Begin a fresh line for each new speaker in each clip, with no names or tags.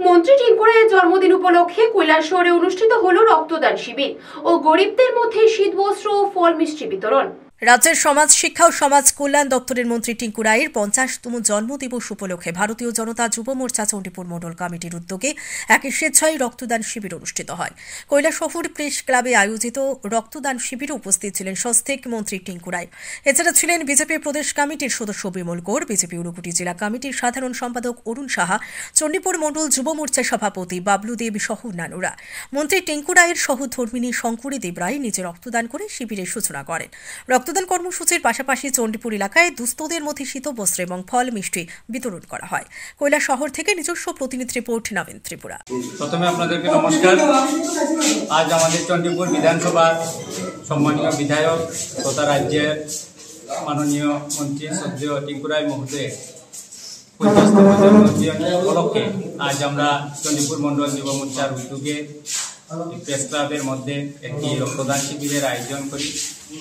মন্ত্রী টিঙ্কুরাইয়ের জন্মদিন উপলক্ষে কৈলাসহরে অনুষ্ঠিত হলো রক্তদান শিবির ও গরিবদের মধ্যে শীতবস্ত্র ও ফল মিষ্টি বিতরণ।
রাজ্যের সমাজ শিক্ষা ও সমাজ কল্যাণ দপ্তরের মন্ত্রী টিঙ্কু রায়ের 50তম জন্মদিবস উপলক্ষে ভারতীয় জনতা যুব মোর্চা চণ্ডীপুর মণ্ডল কমিটির উদ্যোগে এক স্বেচ্ছায় রক্তদান শিবির অনুষ্ঠিত হয়। কৈলাসহর প্রেস ক্লাবে আয়োজিত রক্তদান শিবিরে উপস্থিত ছিলেন স্বাস্থ্য মন্ত্রী টিঙ্কু রায়। এছাড়া ছিলেন বিজেপি প্রদেশ কমিটির সদস্য বিমল কৌর, বিজেপি ঊনকোটি জেলা কমিটির সাধারণ সম্পাদক অরুণ সাহা, চণ্ডীপুর মণ্ডল যুব মোর্চা সভাপতি বাবলু দেব সহ অন্যান্যরা। মন্ত্রী টিঙ্কু রায়ের সহধর্মিনী শঙ্করী দেব রায় নিজে রক্তদান করে শিবিরের সূচনা করেন। রক্তদান কর্মসূচির পাশাপাশি চণ্ডীপুর এলাকায় দুস্থদের মধ্যে শীতবস্ত্র এবং ফল মিষ্টি বিতরণ করা হয়। কৈলাসহর থেকে নিজস্ব প্রতিনিধি রিপোর্ট নবীন ত্রিপুরা।
প্রথমে আপনাদেরকে নমস্কার। আজ আমাদের চণ্ডীপুর বিধানসভার সম্মানীয় বিধায়ক তথা রাজ্যের মাননীয় মন্ত্রী শ্রদ্ধেয় টিঙ্কু রায় মহোদয়ের 50তম জন্মদিন উপলক্ষে আজ আমরা চণ্ডীপুর মণ্ডল যুব মোর্চার উদ্যোগে প্রেস ক্লাবের মধ্যে একটি রক্তদান শিবিরের আয়োজন করি।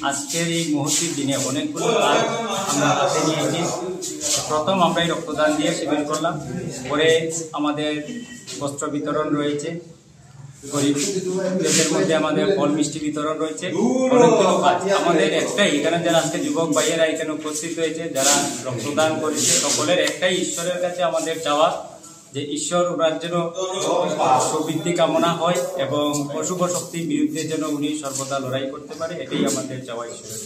আজকের এই মুহূর্তের দিনে অনেকগুলো কাজ আমরা হাতে নিয়েছি। প্রথম আমরা এই রক্তদান দিয়ে শিবির করলাম, পরে আমাদের বস্ত্র বিতরণ রয়েছে, গরিবদের মধ্যে আমাদের ফল মিষ্টি বিতরণ রয়েছে, অনেকগুলো কাজ আমাদের একটাই। এখানে যারা আজকে যুবক ভাইয়েরা এখানে উপস্থিত হয়েছে, যারা রক্তদান করেছে, সকলের একটাই ঈশ্বরের কাছে আমাদের চাওয়া যে ঈশ্বর ওনার যেন প্রবৃদ্ধি কামনা হয় এবং অশুভ শক্তির বিরুদ্ধে যেন উনি সর্বদা লড়াই করতে পারে, এটাই আমাদের চাওয়া ঈশ্বরের।